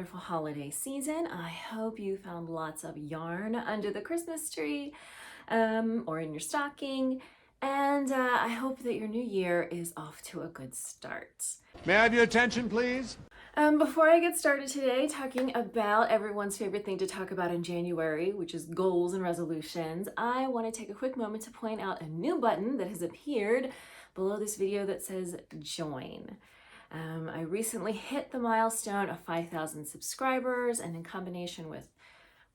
wonderful holiday season. I hope you found lots of yarn under the Christmas tree or in your stocking. And I hope that your new year is off to a good start. May I have your attention, please? Before I get started today talking about everyone's favorite thing to talk about in January, which is goals and resolutions, I want to take a quick moment to point out a new button that has appeared below this video that says join. I recently hit the milestone of 5,000 subscribers, and in combination with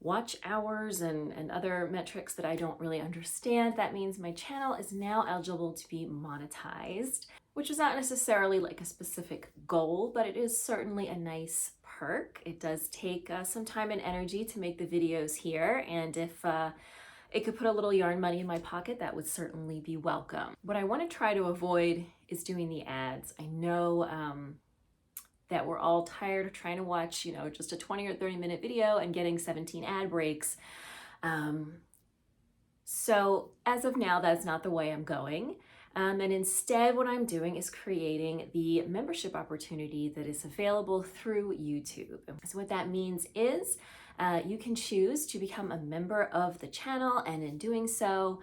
watch hours and other metrics that I don't really understand, that means my channel is now eligible to be monetized, which is not necessarily like a specific goal, but it is certainly a nice perk. It does take some time and energy to make the videos here, and if it could put a little yarn money in my pocket, that would certainly be welcome. What I want to try to avoid is doing the ads. I know that we're all tired of trying to watch, just a 20 or 30 minute video and getting 17 ad breaks. So as of now, that's not the way I'm going. And instead, what I'm doing is creating the membership opportunity that is available through YouTube. So what that means is you can choose to become a member of the channel, and in doing so,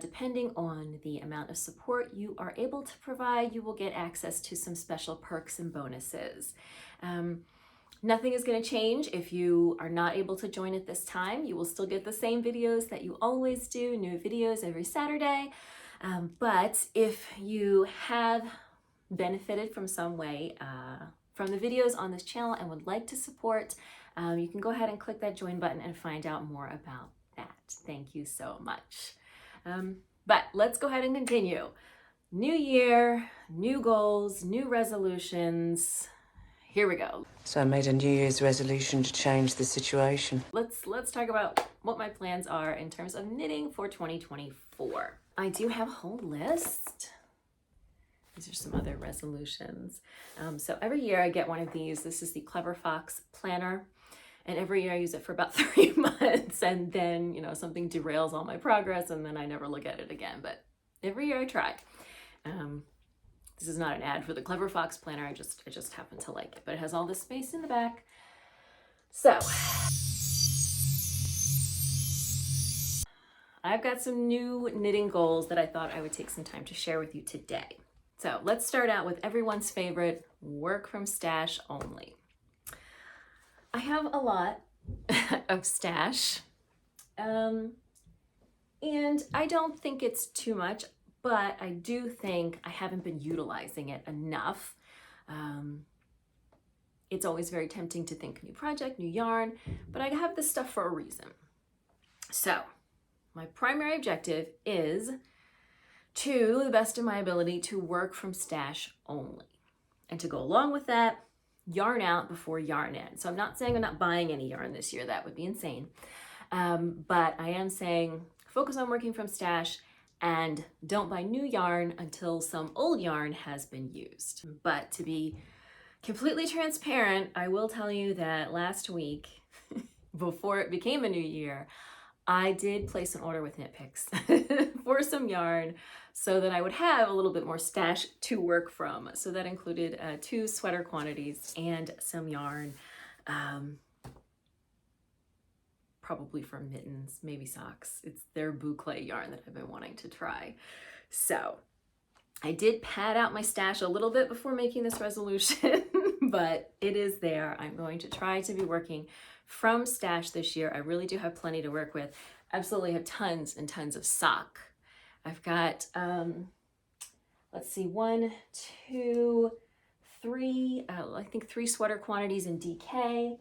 depending on the amount of support you are able to provide, you will get access to some special perks and bonuses. Nothing is going to change if you are not able to join at this time. You will still get the same videos that you always do, new videos every Saturday. But if you have benefited from some way from the videos on this channel and would like to support, you can go ahead and click that join button and find out more about that. Thank you so much. But let's go ahead and continue. New year, new goals, new resolutions. Here we go. So I made a New Year's resolution to change the situation. Let's talk about what my plans are in terms of knitting for 2024. I do have a whole list. These are some other resolutions. So every year I get one of these. This is the Clever Fox planner. And every year I use it for about 3 months, and then, something derails all my progress, and then I never look at it again. But every year I try. This is not an ad for the Clever Fox planner. I just happen to like it, but it has all this space in the back. So I've got some new knitting goals that I thought I would take some time to share with you today. So let's start out with everyone's favorite, work from stash only. I have a lot of stash, and I don't think it's too much, but I do think I haven't been utilizing it enough. It's always very tempting to think new project, new yarn, but I have this stuff for a reason. So my primary objective is, to the best of my ability, to work from stash only. And to go along with that, yarn out before yarn in. So I'm not saying I'm not buying any yarn this year. That would be insane. But I am saying focus on working from stash and don't buy new yarn until some old yarn has been used. But to be completely transparent, I will tell you that last week, before it became a new year, I did place an order with Knit Picks for some yarn so that I would have a little bit more stash to work from. So that included 2 sweater quantities and some yarn, probably for mittens, maybe socks. It's their boucle yarn that I've been wanting to try. So I did pad out my stash a little bit before making this resolution, but it is there. I'm going to try to be working from stash this year. I really do have plenty to work with. Absolutely have tons and tons of sock. I've got, let's see, 1, 2, 3, I think 3 sweater quantities in DK.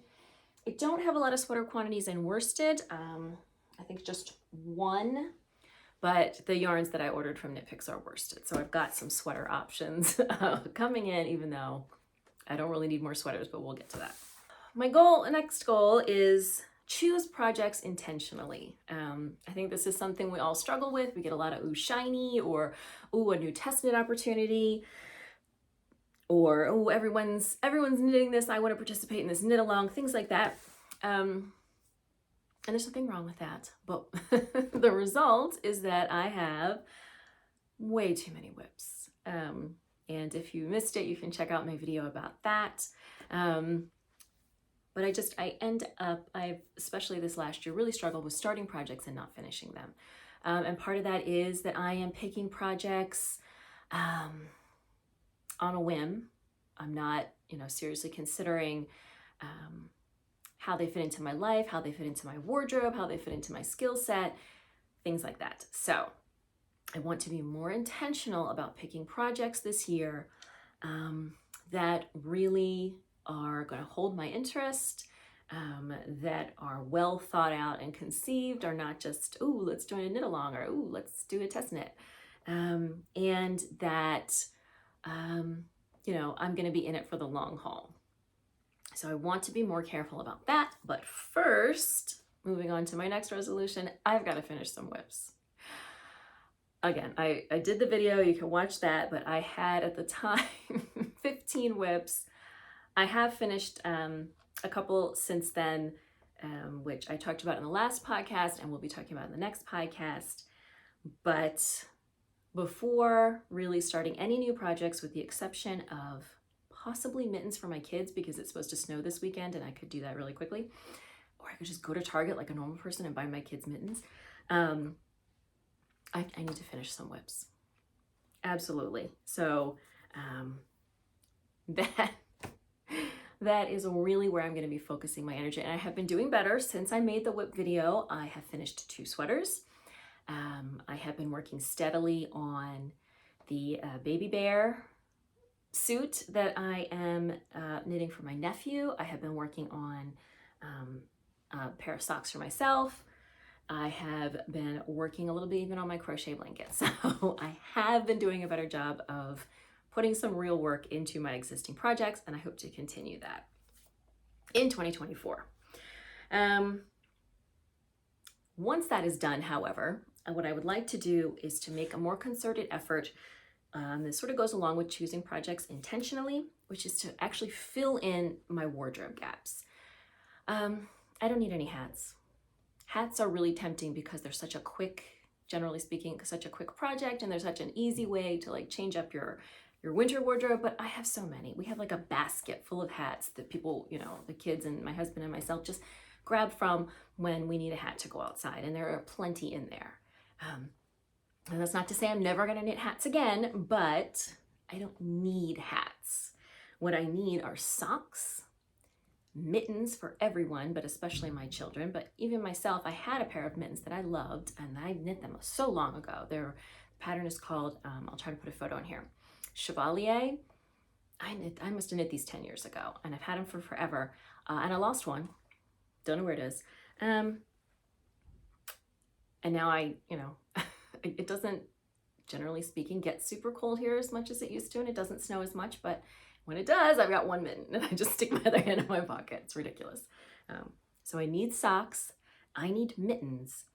I don't have a lot of sweater quantities in worsted. I think just 1, but the yarns that I ordered from Knit Picks are worsted. So I've got some sweater options coming in, even though I don't really need more sweaters, but we'll get to that. My next goal is choose projects intentionally. I think this is something we all struggle with. We get a lot of ooh shiny, or ooh a new test knit opportunity, or oh everyone's knitting this, I want to participate in this knit along, things like that. And there's nothing wrong with that, but the result is that I have way too many whips. And if you missed it, you can check out my video about that. But I've, especially this last year, really struggled with starting projects and not finishing them. And part of that is that I am picking projects on a whim. I'm not, seriously considering how they fit into my life, how they fit into my wardrobe, how they fit into my skill set, things like that. So I want to be more intentional about picking projects this year that really are going to hold my interest, that are well thought out and conceived, are not just, ooh, let's join a knit along, or ooh, let's do a test knit. And that, I'm going to be in it for the long haul. So I want to be more careful about that. But first, moving on to my next resolution, I've got to finish some WIPs. Again, I did the video, you can watch that, but I had at the time 15 WIPs. I have finished a couple since then, which I talked about in the last podcast and we'll be talking about in the next podcast. But before really starting any new projects, with the exception of possibly mittens for my kids because it's supposed to snow this weekend and I could do that really quickly, or I could just go to Target like a normal person and buy my kids mittens. I need to finish some WIPs. Absolutely. So that is really where I'm going to be focusing my energy. And I have been doing better since I made the WIP video. I have finished 2 sweaters. I have been working steadily on the baby bear suit that I am knitting for my nephew. I have been working on a pair of socks for myself. I have been working a little bit even on my crochet blanket. So I have been doing a better job of putting some real work into my existing projects, and I hope to continue that in 2024. Once that is done, however, what I would like to do is to make a more concerted effort. This sort of goes along with choosing projects intentionally, which is to actually fill in my wardrobe gaps. I don't need any hats. Hats are really tempting because they're such a quick, generally speaking, such a quick project, and there's such an easy way to like change up your winter wardrobe, but I have so many. We have like a basket full of hats that people, the kids and my husband and myself just grab from when we need a hat to go outside, and there are plenty in there. And that's not to say I'm never gonna knit hats again, but I don't need hats. What I need are socks, mittens for everyone, but especially my children, but even myself. I had a pair of mittens that I loved and I knit them so long ago. The pattern is called, I'll try to put a photo in here, Chevalier. I must have knit these 10 years ago and I've had them for forever. And I lost one, don't know where it is. And now it doesn't, generally speaking, get super cold here as much as it used to, and it doesn't snow as much, but when it does, I've got one mitten and I just stick my other hand in my pocket. It's ridiculous. So I need socks, I need mittens.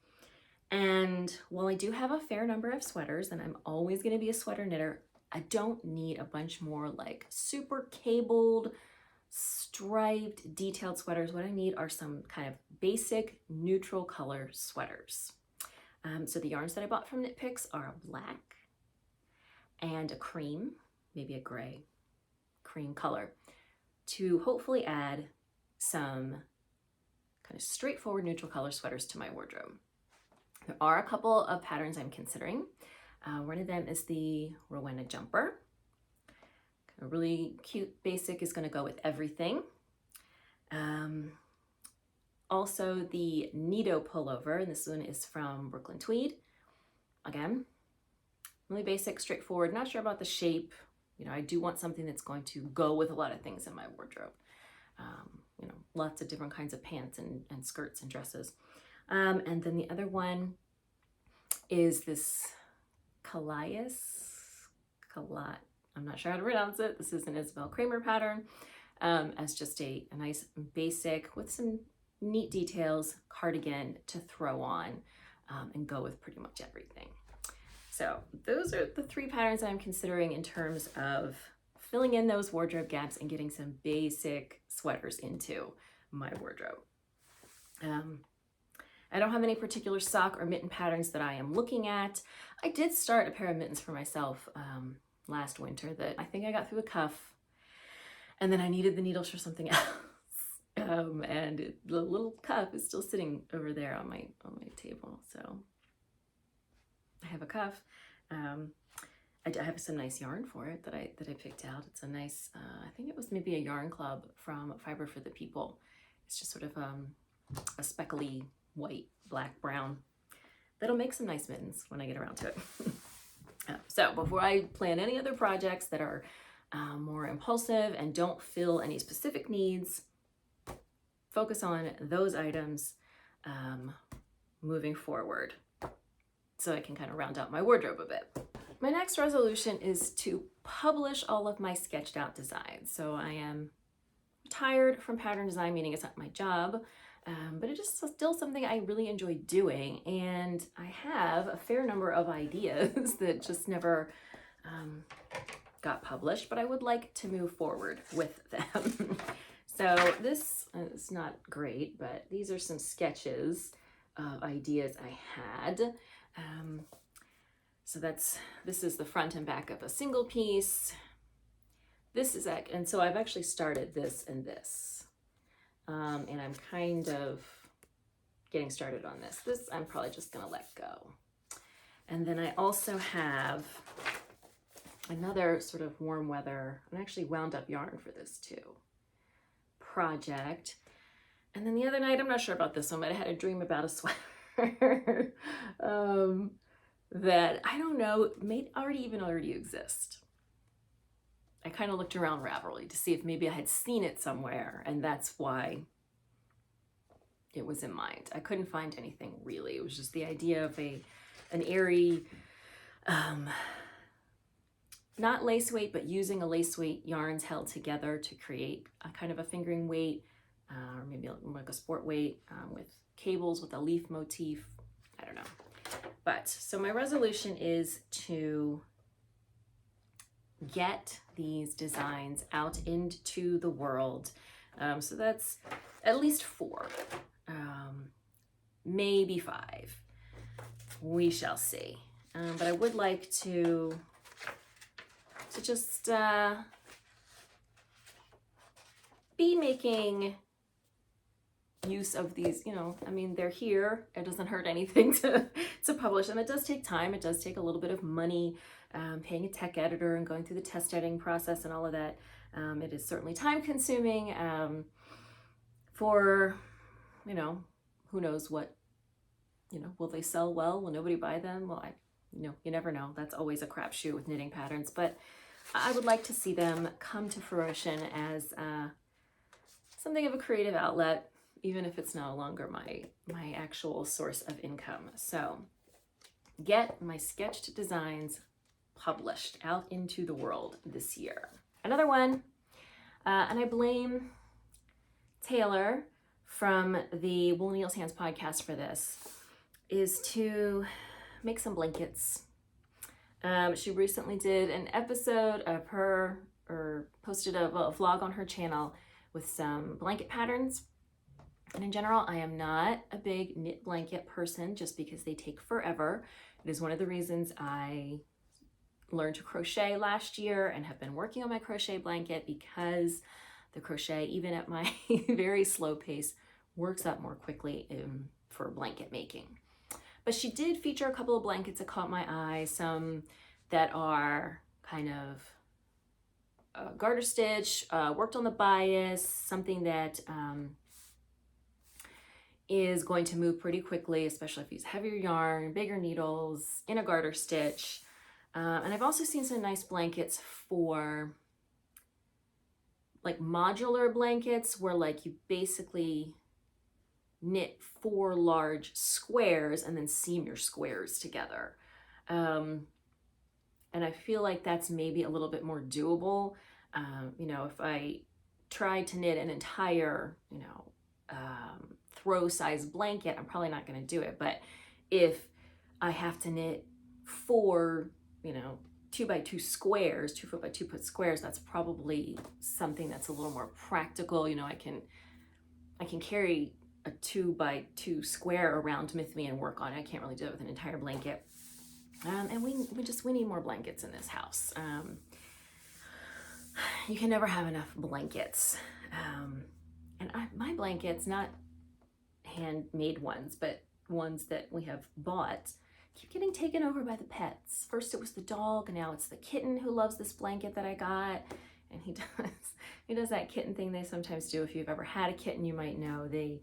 And while I do have a fair number of sweaters, and I'm always gonna be a sweater knitter, I don't need a bunch more like super cabled, striped, detailed sweaters. What I need are some kind of basic neutral color sweaters. So the yarns that I bought from Knit Picks are a black and a cream, maybe a gray cream color, to hopefully add some kind of straightforward neutral color sweaters to my wardrobe. There are a couple of patterns I'm considering. One of them is the Rowena jumper. A really cute basic is going to go with everything. Also the Nido pullover, and this one is from Brooklyn Tweed. Again, really basic, straightforward, not sure about the shape. I do want something that's going to go with a lot of things in my wardrobe. Lots of different kinds of pants and skirts and dresses. And then the other one is this I'm not sure how to pronounce it. This is an Isabel Kramer pattern, as just a nice basic with some neat details cardigan to throw on and go with pretty much everything. So those are the 3 patterns that I'm considering in terms of filling in those wardrobe gaps and getting some basic sweaters into my wardrobe. I don't have any particular sock or mitten patterns that I am looking at. I did start a pair of mittens for myself last winter that I think I got through a cuff, and then I needed the needles for something else. The little cuff is still sitting over there on my table. So I have a cuff. I have some nice yarn for it that I picked out. It's a nice, I think it was maybe a yarn club from Fiber for the People. It's just sort of a speckly white, black, brown. That'll make some nice mittens when I get around to it. So before I plan any other projects that are more impulsive and don't fill any specific needs, focus on those items moving forward so I can kind of round out my wardrobe a bit. My next resolution is to publish all of my sketched out designs. So I am retired from pattern design, meaning it's not my job, but it is still something I really enjoy doing. And I have a fair number of ideas that just never got published, but I would like to move forward with them. So this is not great, but these are some sketches of ideas I had. So this is the front and back of a single piece. This is, and so I've actually started this and this. And I'm kind of getting started on this. This I'm probably just gonna let go. And then I also have another sort of warm weather, and actually wound up yarn for this too, project. And then the other night, I'm not sure about this one, but I had a dream about a sweater that I don't know, may already exist. I kind of looked around Ravelry to see if maybe I had seen it somewhere, and that's why it was in mind. I couldn't find anything really. It was just the idea of an airy, not lace weight, but using a lace weight yarns held together to create a kind of a fingering weight, or maybe like a sport weight with cables with a leaf motif. I don't know. But so my resolution is to get these designs out into the world. So that's at least 4, maybe 5. We shall see. But I would like to just be making use of these, I mean, they're here. It doesn't hurt anything to publish them. It does take time. It does take a little bit of money, paying a tech editor and going through the test editing process and all of that. It is certainly time consuming for, who knows what, will they sell well? Will nobody buy them? Well, you never know. That's always a crapshoot with knitting patterns, but I would like to see them come to fruition as something of a creative outlet, even if it's no longer my actual source of income. So get my sketched designs published out into the world this year. Another one, and I blame Taylor from the Wool Needles Hands podcast for this, is to make some blankets. She recently did an episode of posted a vlog on her channel with some blanket patterns. And in general, I am not a big knit blanket person just because they take forever. It is one of the reasons I learned to crochet last year and have been working on my crochet blanket, because the crochet, even at my very slow pace, works up more quickly for blanket making. But she did feature a couple of blankets that caught my eye, some that are kind of garter stitch, worked on the bias, something that is going to move pretty quickly, especially if you use heavier yarn, bigger needles, in a garter stitch. And I've also seen some nice blankets for like modular blankets where like you basically knit 4 large squares and then seam your squares together. And I feel like that's maybe a little bit more doable. If I tried to knit an entire, throw size blanket, I'm probably not going to do it. But if I have to knit 4, 2x2 squares, 2 foot by 2 foot squares, that's probably something that's a little more practical. I can carry a 2x2 square around with me and work on it. I can't really do it with an entire blanket. And we need more blankets in this house. You can never have enough blankets. And my blankets, not handmade ones, but ones that we have bought, keep getting taken over by the pets. First it was the dog, and now it's the kitten who loves this blanket that I got. And he does that kitten thing they sometimes do. If you've ever had a kitten, you might know they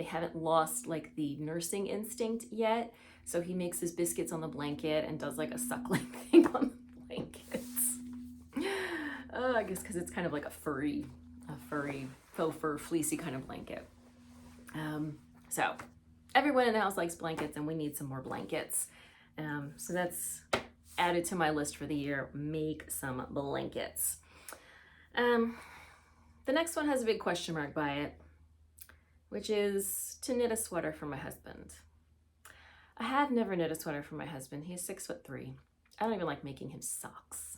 haven't lost like the nursing instinct yet. So he makes his biscuits on the blanket and does like a suckling thing on the blankets. I guess because it's kind of like a furry, faux fur, fleecy kind of blanket. So everyone in the house likes blankets, and we need some more blankets. So that's added to my list for the year, make some blankets. The next one has a big question mark by it, which is to knit a sweater for my husband. I have never knit a sweater for my husband. He's 6'3". I don't even like making him socks.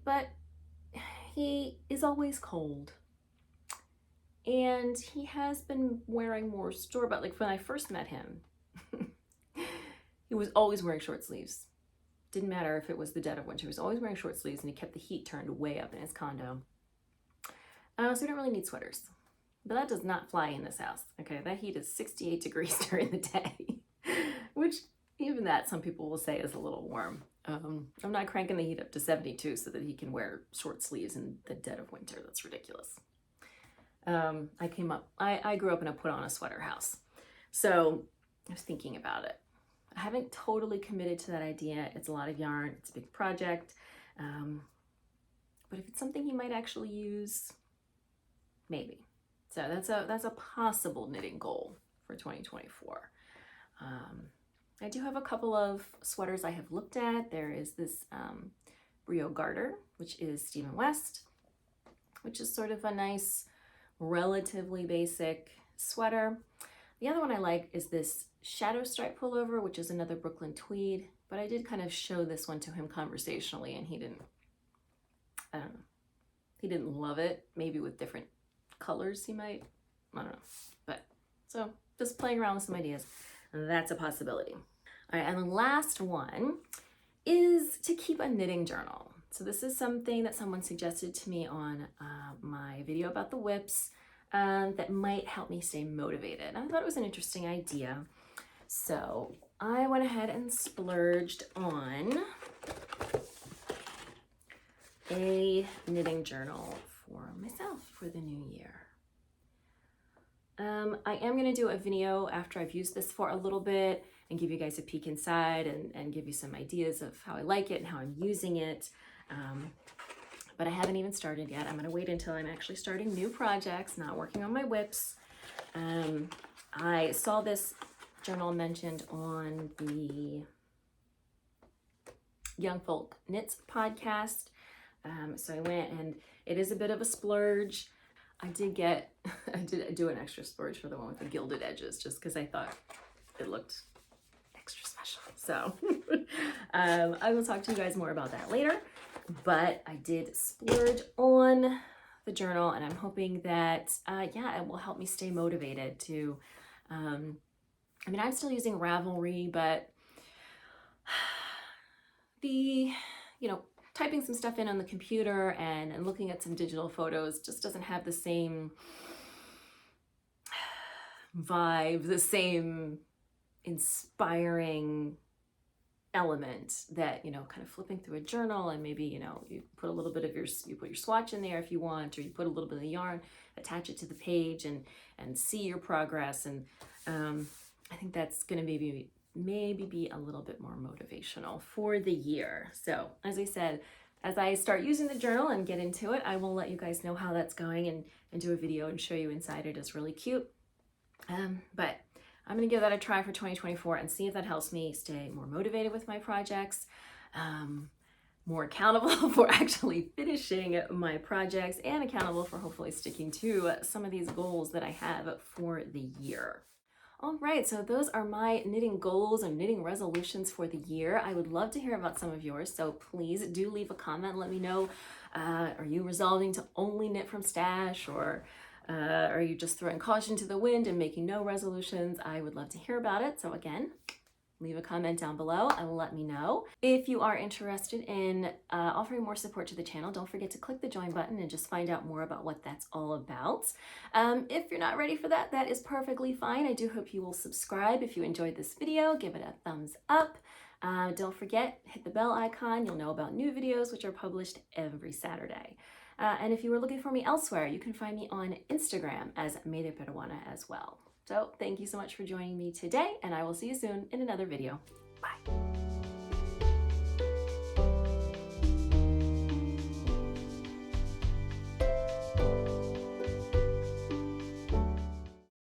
But he is always cold. And he has been wearing more store-bought. Like when I first met him, he was always wearing short sleeves. Didn't matter if it was the dead of winter. He was always wearing short sleeves, and he kept the heat turned way up in his condo. So we don't really need sweaters. But that does not fly in this house. Okay, that heat is 68 degrees during the day, which even that some people will say is a little warm. I'm not cranking the heat up to 72 so that he can wear short sleeves in the dead of winter. That's ridiculous. I grew up in a put on a sweater house. So I was thinking about it. I haven't totally committed to that idea. It's a lot of yarn. It's a big project. But if it's something he might actually use, maybe. So that's a possible knitting goal for 2024. I do have a couple of sweaters I have looked at. There is this Brio Garter, which is Stephen West, which is sort of a nice, relatively basic sweater. The other one I like is this Shadow Stripe pullover, which is another Brooklyn tweed, but I did kind of show this one to him conversationally, and he didn't love it. Maybe with different colors he might, I don't know. But so just playing around with some ideas, that's a possibility. All right, and the last one is to keep a knitting journal. So this is something that someone suggested to me on my video about the whips that might help me stay motivated. I thought it was an interesting idea. So I went ahead and splurged on a knitting journal for myself for the new year. I am going to do a video after I've used this for a little bit and give you guys a peek inside and give you some ideas of how I like it and how I'm using it. But I haven't even started yet. I'm going to wait until I'm actually starting new projects, not working on my whips. I saw this journal mentioned on the Young Folk Knits podcast. So I went, and it is a bit of a splurge. I did do an extra splurge for the one with the gilded edges, just because I thought it looked extra special. So I will talk to you guys more about that later. But I did splurge on the journal, and I'm hoping that, it will help me stay motivated to, I'm still using Ravelry, but typing some stuff in on the computer and looking at some digital photos just doesn't have the same vibe, the same inspiring element that, kind of flipping through a journal, and maybe, you put a little bit of you put your swatch in there if you want, or you put a little bit of the yarn, attach it to the page and see your progress. And I think that's going to maybe be a little bit more motivational for the year. So as I said, as I start using the journal and get into it, I will let you guys know how that's going and do a video and show you inside. It is really cute. But I'm going to give that a try for 2024 and see if that helps me stay more motivated with my projects, more accountable for actually finishing my projects, and accountable for hopefully sticking to some of these goals that I have for the year. All right, so those are my knitting goals and knitting resolutions for the year. I would love to hear about some of yours, so please do leave a comment. Let me know, are you resolving to only knit from stash, or are you just throwing caution to the wind and making no resolutions? I would love to hear about it. So again, leave a comment down below and let me know. If you are interested in offering more support to the channel, don't forget to click the join button and just find out more about what that's all about. If you're not ready for that, that is perfectly fine. I do hope you will subscribe if you enjoyed this video. Give it a thumbs up. Don't forget, hit the bell icon. You'll know about new videos which are published every Saturday. And if you were looking for me elsewhere, you can find me on Instagram as Mede Peruana as well. So thank you so much for joining me today, and I will see you soon in another video. Bye.